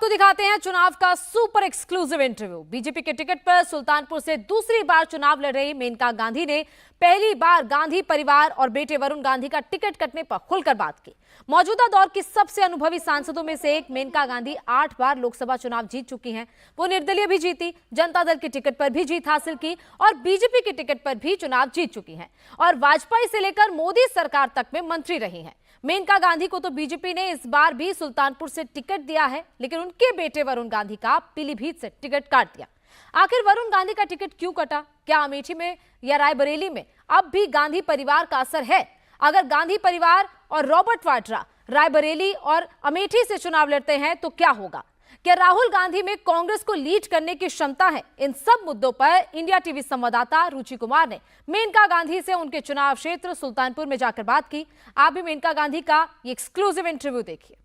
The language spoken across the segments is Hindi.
आपको दिखाते हैं चुनाव का सुपर एक्सक्लूसिव इंटरव्यू। बीजेपी के टिकट पर सुल्तानपुर से दूसरी बार चुनाव लड़ रही मेनका गांधी ने पहली बार गांधी परिवार और बेटे वरुण गांधी का टिकट कटने पर खुलकर बात की। मौजूदा दौर की सबसे अनुभवी सांसदों में से एक मेनका गांधी 8 बार लोकसभा चुनाव जीत चुकी हैं। वो निर्दलीय भी जीती, जनता दल के टिकट पर भी जीत हासिल की और बीजेपी के टिकट पर भी चुनाव जीत चुकी हैं और वाजपेयी से लेकर मोदी सरकार तक में मंत्री रही हैं। मेनका गांधी को तो बीजेपी ने इस बार भी सुल्तानपुर से टिकट दिया है, लेकिन उनके बेटे वरुण गांधी का पीलीभीत से टिकट काट दिया। आखिर वरुण गांधी का टिकट क्यों कटा? क्या अमेठी में या रायबरेली में अब भी गांधी परिवार का असर है? अगर गांधी परिवार और रॉबर्ट वाड्रा रायबरेली और अमेठी से चुनाव लड़ते हैं तो क्या होगा? क्या राहुल गांधी में कांग्रेस को लीड करने की क्षमता है? इन सब मुद्दों पर इंडिया टीवी संवाददाता रुचि कुमार ने मेनका गांधी से उनके चुनाव क्षेत्र सुल्तानपुर में जाकर बात की। आप भी मेनका गांधी का ये एक्सक्लूसिव इंटरव्यू देखिए।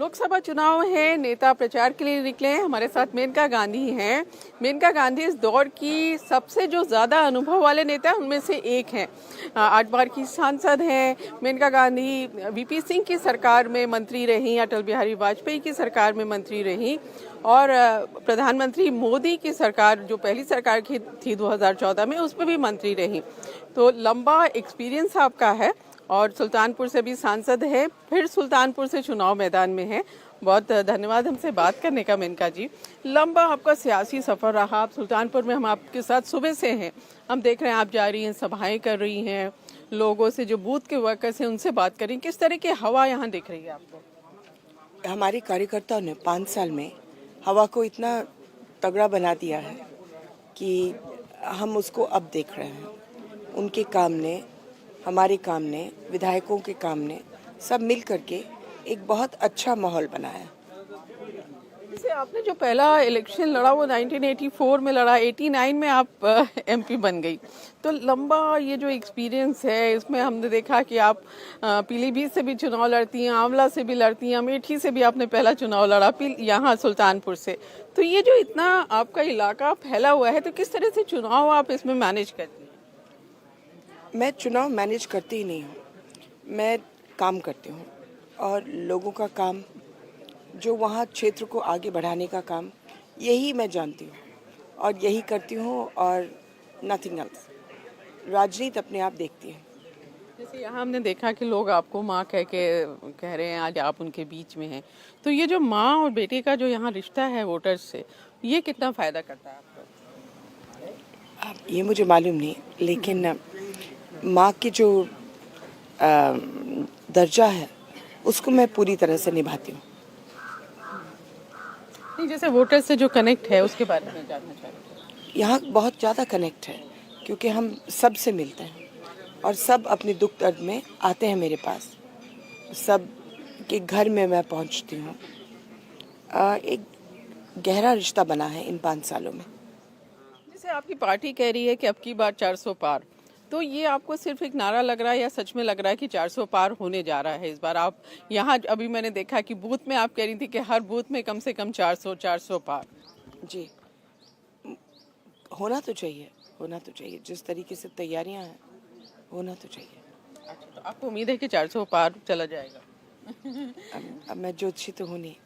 लोकसभा चुनाव है, नेता प्रचार के लिए निकले हैं। हमारे साथ मेनका गांधी हैं। मेनका गांधी इस दौर की सबसे जो ज़्यादा अनुभव वाले नेता हैं उनमें से एक हैं। 8 बार की सांसद हैं। मेनका गांधी वीपी सिंह की सरकार में मंत्री रहीं, अटल बिहारी वाजपेयी की सरकार में मंत्री रहीं और प्रधानमंत्री मोदी की सरकार जो पहली सरकार की थी 2014 में उसमें भी मंत्री रहीं। तो लंबा एक्सपीरियंस आपका है और सुल्तानपुर से भी सांसद है, फिर सुल्तानपुर से चुनाव मैदान में है। बहुत धन्यवाद हमसे बात करने का मेनका जी। लंबा आपका सियासी सफ़र रहा। आप सुल्तानपुर में हम आपके साथ सुबह से हैं। हम देख रहे हैं आप जा रही हैं, सभाएं कर रही हैं, लोगों से जो बूथ के वर्कर्स हैं उनसे बात कर रही हैं। किस तरह की हवा यहाँ दिख रही है आपको? हमारे कार्यकर्ताओं ने 5 साल में हवा को इतना तगड़ा बना दिया है कि हम उसको अब देख रहे हैं। उनके काम ने, हमारे काम ने, विधायकों के काम ने सब मिल करके एक बहुत अच्छा माहौल बनाया। जैसे आपने जो पहला इलेक्शन लड़ा वो 1984 में लड़ा, 89 में आप एमपी बन गई। तो लंबा ये जो एक्सपीरियंस है इसमें हमने देखा कि आप पीलीभीत से भी चुनाव लड़ती हैं, आंवला से भी लड़ती हैं, अमेठी से भी आपने पहला चुनाव लड़ा, यहाँ सुल्तानपुर से। तो ये जो इतना आपका इलाका फैला हुआ है, तो किस तरह से चुनाव आप इसमें मैनेज करती हैं? मैं चुनाव मैनेज करती ही नहीं हूँ, मैं काम करती हूँ और लोगों का काम, जो वहाँ क्षेत्र को आगे बढ़ाने का काम, यही मैं जानती हूँ और यही करती हूँ और नथिंग एल्स। राजनीति अपने आप देखती है। जैसे यहाँ हमने देखा कि लोग आपको माँ कह रहे हैं, आज आप उनके बीच में हैं। तो ये जो माँ और बेटे का जो यहाँ रिश्ता है वोटर्स से, ये कितना फ़ायदा करता है आपको? अब ये मुझे मालूम नहीं, लेकिन माँ की जो दर्जा है उसको मैं पूरी तरह से निभाती हूँ। नहीं, जैसे वोटर से जो कनेक्ट है उसके बारे में जानना चाहती हूँ। यहाँ बहुत ज़्यादा कनेक्ट है क्योंकि हम सब से मिलते हैं और सब अपने दुख दर्द में आते हैं मेरे पास। सब के घर में मैं पहुँचती हूँ। एक गहरा रिश्ता बना है इन 5 सालों में। जैसे आपकी पार्टी कह रही है कि अब की बार 400 पार, तो ये आपको सिर्फ एक नारा लग रहा है या सच में लग रहा है कि 400 पार होने जा रहा है इस बार? आप यहाँ अभी मैंने देखा कि बूथ में आप कह रही थी कि हर बूथ में कम से कम 400 पार। जी, होना तो चाहिए, होना तो चाहिए। जिस तरीके से तैयारियां हैं, होना तो चाहिए। अच्छा, तो आपको उम्मीद है कि 400 पार चला जाएगा? अब मैं ज्योतिषी तो हूँ नहीं।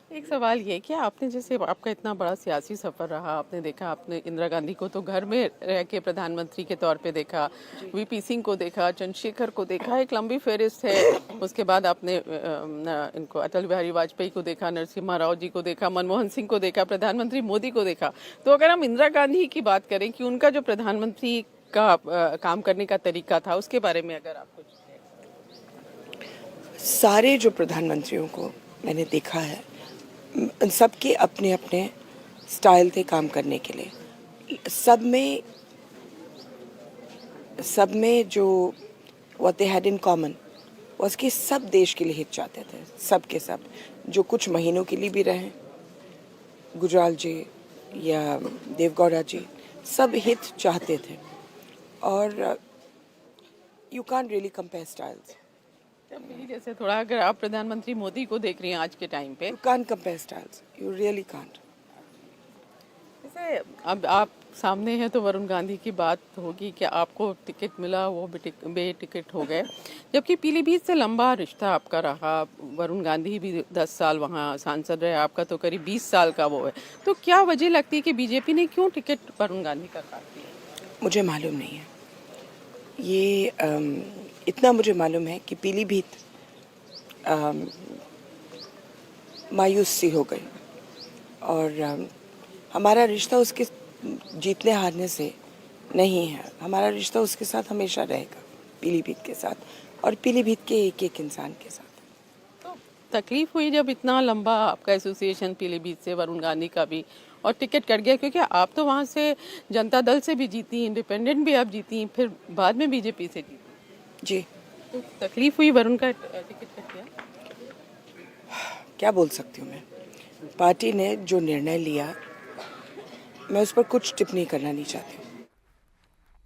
एक सवाल ये कि आपने, जैसे आपका इतना बड़ा सियासी सफर रहा, आपने देखा, आपने इंदिरा गांधी को तो घर में रह के प्रधानमंत्री के तौर पे देखा, वीपी सिंह को देखा, चंद्रशेखर को देखा, एक लंबी फहरिस्त है। उसके बाद आपने इनको अटल बिहारी वाजपेयी को देखा, नरसिम्हा राव जी को देखा, मनमोहन सिंह को देखा, प्रधानमंत्री मोदी को देखा। तो अगर हम इंदिरा गांधी की बात करें कि उनका जो प्रधानमंत्री का काम करने का तरीका था, उसके बारे में अगर आप कुछ? सारे जो प्रधानमंत्रियों को मैंने देखा है, सबके अपने अपने स्टाइल थे काम करने के लिए। सब में जो what they had in common was कि सब देश के लिए हित चाहते थे। सब के सब, जो कुछ महीनों के लिए भी रहे, गुजराल जी या देवगौड़ा जी, सब हित चाहते थे। और you can't really compare styles। जैसे थोड़ा अगर आप प्रधानमंत्री मोदी को देख रही हैं आज के टाइम पे, You can't compare styles, you really can't। जैसे अब आप सामने है तो वरुण गांधी की बात होगी कि आपको टिकट मिला, वो बे टिकट हो गए, जबकि पीलीभीत से लंबा रिश्ता आपका रहा। वरुण गांधी भी 10 साल वहाँ सांसद रहे, आपका तो करीब 20 साल का वो है। तो क्या वजह लगती है कि बीजेपी ने क्यों टिकट वरुण गांधी का काट दिया? मुझे मालूम नहीं है ये। इतना मुझे मालूम है कि पीलीभीत मायूस सी हो गई और हमारा रिश्ता उसके जीतने हारने से नहीं है। हमारा रिश्ता उसके साथ हमेशा रहेगा, पीलीभीत के साथ और पीलीभीत के एक एक इंसान के साथ। तो तकलीफ हुई जब इतना लंबा आपका एसोसिएशन पीलीभीत से, वरुण गांधी का भी, और टिकट कट गया, क्योंकि आप तो वहाँ से जनता दल से भी जीती, इंडिपेंडेंट भी आप जीती, फिर बाद में बीजेपी से जीती। जी, तो तकलीफ हुई, वरुण का टिकट कट गया। क्या बोल सकती हूँ मैं। पार्टी ने जो निर्णय लिया, मैं उस पर कुछ टिप्पणी करना नहीं चाहती हूँ।